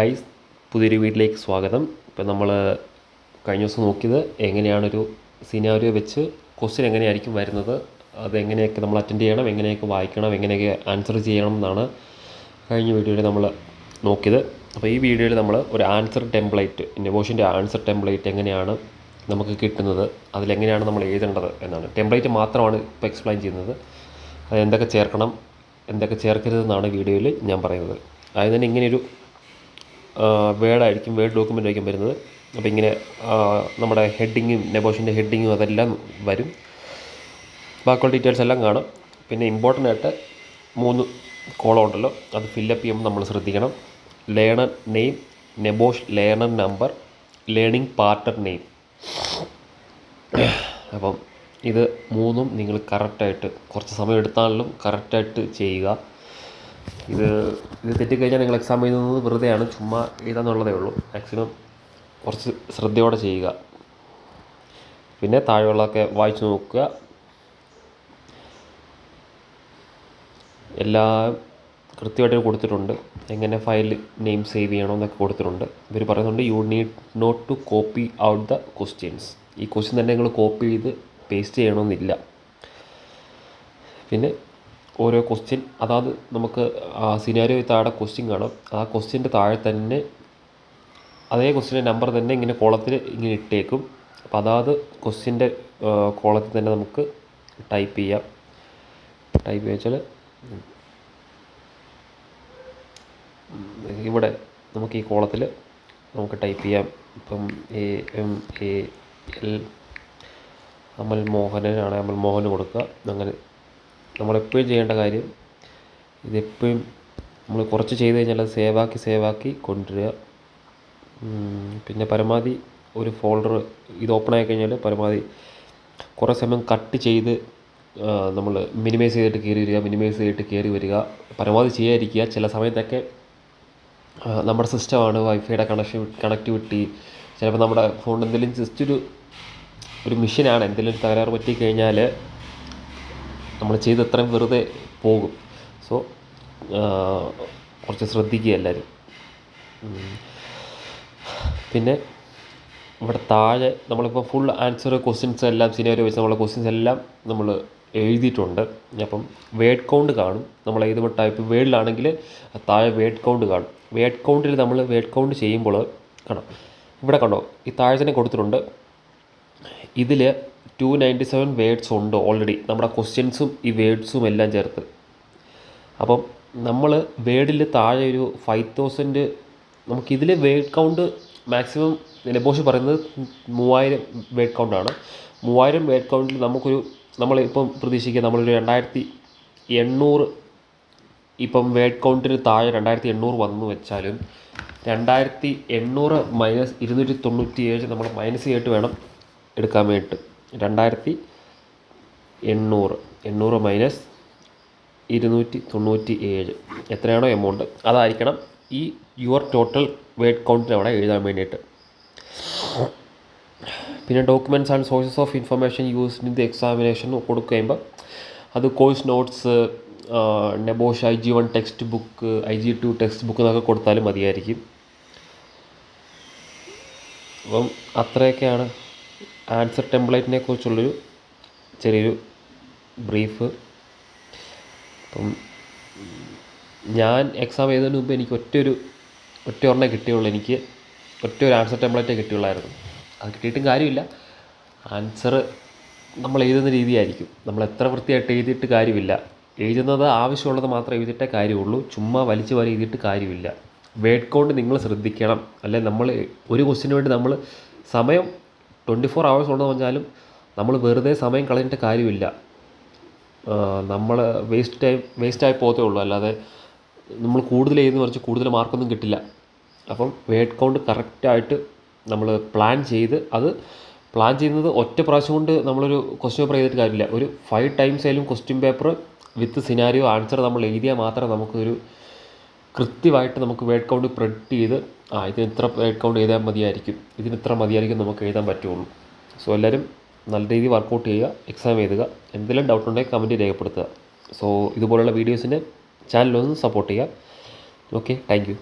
Guys, പുതിയൊരു വീട്ടിലേക്ക് സ്വാഗതം. ഇപ്പം നമ്മൾ കഴിഞ്ഞ ദിവസം നോക്കിയത് എങ്ങനെയാണൊരു സിനാരിയോ വെച്ച് ക്വസ്റ്റ്യൻ എങ്ങനെയായിരിക്കും വരുന്നത്, അതെങ്ങനെയൊക്കെ നമ്മൾ അറ്റൻഡ് ചെയ്യണം, എങ്ങനെയൊക്കെ വായിക്കണം, എങ്ങനെയൊക്കെ ആൻസർ ചെയ്യണം എന്നാണ് കഴിഞ്ഞ വീഡിയോയിൽ നമ്മൾ നോക്കിയത്. അപ്പോൾ ഈ വീഡിയോയിൽ നമ്മൾ ഒരു ആൻസർ ടെംപ്ലേറ്റ്, നെബോഷിൻ്റെ ആൻസർ ടെംപ്ലേറ്റ് എങ്ങനെയാണ് നമുക്ക് കിട്ടുന്നത്, അതിലെങ്ങനെയാണ് നമ്മൾ എഴുതേണ്ടത് എന്നാണ്. ടെംപ്ലേറ്റ് മാത്രമാണ് ഇപ്പോൾ എക്സ്പ്ലെയിൻ ചെയ്യുന്നത്. അത് എന്തൊക്കെ ചേർക്കണം, എന്തൊക്കെ ചേർക്കരുതെന്നാണ് വീഡിയോയിൽ ഞാൻ പറയുന്നത്. അതായത് തന്നെ ഇങ്ങനെയൊരു വേർഡ് ഡോക്യുമെൻ്റ് ആയിരിക്കും വരുന്നത്. അപ്പോൾ ഇങ്ങനെ നമ്മുടെ ഹെഡിങ്ങും നെബോഷിൻ്റെ ഹെഡിങ്ങും അതെല്ലാം വരും. ബാക്കിയുള്ള ഡീറ്റെയിൽസ് എല്ലാം കാണും. പിന്നെ ഇമ്പോർട്ടൻ്റ് ആയിട്ട് 3 കോളം ഉണ്ടല്ലോ, അത് ഫില്ലപ്പ് ചെയ്യുമ്പോൾ നമ്മൾ ശ്രദ്ധിക്കണം. Learner name, NEBOSH learner number, learning partner name. അപ്പം ഇത് 3 നിങ്ങൾ കറക്റ്റായിട്ട്, കുറച്ച് സമയം എടുത്താലും കറക്റ്റായിട്ട് ചെയ്യുക. ഇത് തെറ്റിക്കഴിഞ്ഞാൽ നിങ്ങൾ എക്സാം എഴുതുന്നത് വെറുതെയാണ്, ചുമ്മാ എഴുതാന്നുള്ളതേ ഉള്ളൂ. മാക്സിമം കുറച്ച് ശ്രദ്ധയോടെ ചെയ്യുക. പിന്നെ താഴെയുള്ളതൊക്കെ വായിച്ച് നോക്കുക. എല്ലാം കൃത്യമായിട്ട് കൊടുത്തിട്ടുണ്ട്. എങ്ങനെ ഫയൽ നെയിം സേവ് ചെയ്യണമെന്നൊക്കെ കൊടുത്തിട്ടുണ്ട്. ഇവർ പറയുന്നുണ്ട് you need not to copy out the questions. ഈ ക്വസ്റ്റ്യൻ തന്നെ നിങ്ങൾ കോപ്പി ചെയ്ത് പേസ്റ്റ് ചെയ്യണമെന്നില്ല. പിന്നെ ഓരോ ക്വസ്റ്റ്യൻ, അതായത് നമുക്ക് സിനാരിയോ താഴെ ക്വസ്റ്റ്യൻ കാണും. ആ ക്വസ്റ്റ്യൻ്റെ താഴെ തന്നെ അതേ ക്വസ്റ്റ്യൻ്റെ നമ്പർ തന്നെ ഇങ്ങനെ കോളത്തിൽ ഇങ്ങനെ ഇട്ടേക്കും. അപ്പോൾ അതായത് ക്വസ്റ്റ്യൻ്റെ കോളത്തിൽ തന്നെ നമുക്ക് ടൈപ്പ് ചെയ്യാം. ടൈപ്പ് വെച്ചാൽ ഇവിടെ നമുക്ക് ഈ കോളത്തിൽ നമുക്ക് ടൈപ്പ് ചെയ്യാം. ഇപ്പം AMAL അമൽ മോഹനാണ്, അമൽ മോഹന് കൊടുക്കുക. അങ്ങനെ നമ്മളെപ്പോഴും ചെയ്യേണ്ട കാര്യം, ഇതെപ്പോഴും നമ്മൾ കുറച്ച് ചെയ്ത് കഴിഞ്ഞാൽ അത് സേവാക്കി കൊണ്ടുവരിക. പിന്നെ പരമാവധി ഒരു ഫോൾഡർ ഇത് ഓപ്പൺ ആയി കഴിഞ്ഞാൽ പരമാവധി കുറേ സമയം കട്ട് ചെയ്ത് നമ്മൾ മിനിമൈസ് ചെയ്തിട്ട് കയറി വരിക. പരമാവധി ചെയ്യാതിരിക്കുക. ചില സമയത്തൊക്കെ നമ്മുടെ സിസ്റ്റമാണ്, വൈഫൈയുടെ കണക്ടിവിറ്റി, ചിലപ്പോൾ നമ്മുടെ ഫോണിൽ എന്തെങ്കിലും ജസ്റ്റ് ഒരു മെഷീനാണ്, എന്തെങ്കിലും തകരാറ് പറ്റിക്കഴിഞ്ഞാൽ നമ്മൾ ചെയ്ത് അത്രയും വെറുതെ പോകും. സോ കുറച്ച് ശ്രദ്ധിക്കുക എല്ലാവരും. പിന്നെ ഇവിടെ താഴെ നമ്മളിപ്പോൾ ഫുൾ ആൻസർ ക്വസ്റ്റ്യൻസ് എല്ലാം സിനാരിയോ വെച്ച് നമ്മളെ ക്വസ്റ്റ്യൻസ് എല്ലാം നമ്മൾ എഴുതിയിട്ടുണ്ട്. അപ്പം വേർഡ് കൗണ്ട് കാണും. നമ്മൾ ഏത് ടൈപ്പ് വേർഡിലാണെങ്കിൽ താഴെ വേർഡ് കൗണ്ട് കാണും. വേർഡ് കൗണ്ടിൽ നമ്മൾ വേർഡ് കൗണ്ട് ചെയ്യുമ്പോൾ കാണാം, ഇവിടെ കണ്ടോ, ഈ താഴെ തന്നെ കൊടുത്തിട്ടുണ്ട്. ഇതിൽ 297 വേർഡ്സ് ഉണ്ട് ഓൾറെഡി, നമ്മുടെ ക്വസ്റ്റ്യൻസും ഈ വേർഡ്സും എല്ലാം ചേർത്ത്. അപ്പം നമ്മൾ വേർഡിൽ താഴെ ഒരു 5000, നമുക്കിതിൽ വേർഡ് കൗണ്ട് മാക്സിമം നെബോഷ് പറയുന്നത് 3000 വേർഡ് കൗണ്ടാണ്. 3000 വേർഡ് കൗണ്ടിൽ നമ്മളിപ്പം പ്രതീക്ഷിക്കുക നമ്മളൊരു 2800, ഇപ്പം വേർഡ് കൗണ്ടിന് താഴെ 2800 വന്നു വെച്ചാലും 2800 മൈനസ് 297 നമ്മൾ മൈനസ് ചെയ്തിട്ട് വേണം എടുക്കാൻ വേണ്ടിയിട്ട്. 2800 മൈനസ് 297 എത്രയാണോ എമൗണ്ട് അതായിരിക്കണം ഈ യുവർ ടോട്ടൽ വേർഡ് കൗണ്ടിന് അവിടെ എഴുതാൻ വേണ്ടിയിട്ട്. പിന്നെ documents and sources of information used in the examination കൊടുക്കുമ്പോൾ അത് course notes, NEBOSH IG1 text book, IG2 text book എന്നൊക്കെ കൊടുത്താലും മതിയായിരിക്കും. അപ്പം അത്രയൊക്കെയാണ് ആൻസർ ടെംപ്ലേറ്റിനെ കുറിച്ചുള്ളൊരു ചെറിയൊരു ബ്രീഫ്. അപ്പം ഞാൻ എക്സാം എഴുതുന്നതിന് മുമ്പ് എനിക്ക് ഒറ്റ കിട്ടിയുള്ളൂ. എനിക്ക് ഒരു ആൻസർ ടെംപ്ലേറ്റേ കിട്ടിയുള്ളായിരുന്നു. അത് കിട്ടിയിട്ടും കാര്യമില്ല. ആൻസർ നമ്മൾ എഴുതുന്ന രീതിയായിരിക്കും. നമ്മൾ എത്ര വൃത്തിയായിട്ട് എഴുതിയിട്ട് കാര്യമില്ല. എഴുതുന്നത് ആവശ്യമുള്ളത് മാത്രമേ എഴുതിയിട്ടേ കാര്യമുള്ളൂ. ചുമ്മാ വലിച്ചു വാരി എഴുതിയിട്ട് കാര്യമില്ല. വേർഡ് കൗണ്ട് നിങ്ങൾ ശ്രദ്ധിക്കണം. അല്ലെ നമ്മൾ ഒരു ക്വസ്റ്റിന് വേണ്ടി നമ്മൾ സമയം 24 hours ഉണ്ടെന്ന് പറഞ്ഞാലും നമ്മൾ വെറുതെ സമയം കളഞ്ഞിട്ട് കാര്യമില്ല. നമ്മൾ വേസ്റ്റായി പോകത്തേ ഉള്ളൂ. അല്ലാതെ നമ്മൾ കൂടുതൽ എഴുതുന്ന കുറച്ച് കൂടുതൽ മാർക്കൊന്നും കിട്ടില്ല. അപ്പം വേർഡ് കൗണ്ട് കറക്റ്റായിട്ട് നമ്മൾ പ്ലാൻ ചെയ്യുന്നത് ഒറ്റ പ്രാവശ്യം കൊണ്ട് നമ്മളൊരു ക്വസ്റ്റ്യൻ പേപ്പർ ചെയ്തിട്ട് കാര്യമില്ല. ഒരു 5 times ആയാലും ക്വസ്റ്റ്യൻ പേപ്പർ വിത്ത് സിനാരിയോ ആൻസർ നമ്മൾ എഴുതിയാൽ മാത്രമേ നമുക്കൊരു കൃത്യമായിട്ട് നമുക്ക് വേർഡ് കൗണ്ട് പ്രെഡിക്റ്റ് ചെയ്ത് ഇതിന് ഇത്ര വേർഡ് കൗണ്ട് എഴുതാൻ മതിയായിരിക്കും, ഇതിന് ഇത്ര മതിയായിരിക്കും നമുക്ക് എഴുതാൻ പറ്റുള്ളൂ. സോ എല്ലാവരും നല്ല രീതിയിൽ വർക്കൗട്ട് ചെയ്യുക, എക്സാം എഴുതുക. എന്തെങ്കിലും ഡൗട്ട് ഉണ്ടെങ്കിൽ കമൻറ്റ് രേഖപ്പെടുത്തുക. സോ ഇതുപോലുള്ള വീഡിയോസിന് ചാനലൊന്ന് സപ്പോർട്ട് ചെയ്യുക. Okay, thank you.